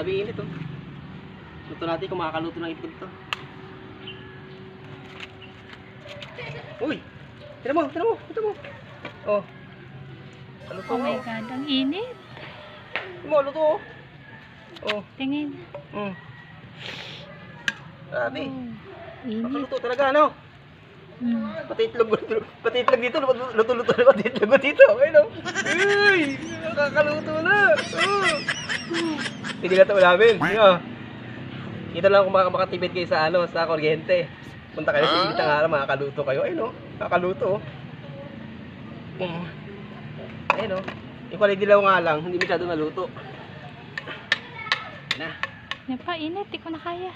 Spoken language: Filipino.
Grabe init oh. Luto natin kung makakaluto ng itlog to. Uy! Tira mo. Oh. Luto Oh my God, ang init. Luto oh. Oh. Tingin. Grabe. Oh, init. Makaluto talaga ano? Pati itlog dito, luto-luto na pati itlog dito. Ayun oh. Uy! Nakakaluto na. Hindi na ito namin. Dito lang kung makatipid kayo sa sa kuryente. Punta kayo sa init ng araw, makakaluto kayo. Ayun oh. Nakakaluto oh. Ayun oh. Yung kulay dilaw nga lang, hindi masyado naluto. Na. Yan pa, init. Di ko na kaya.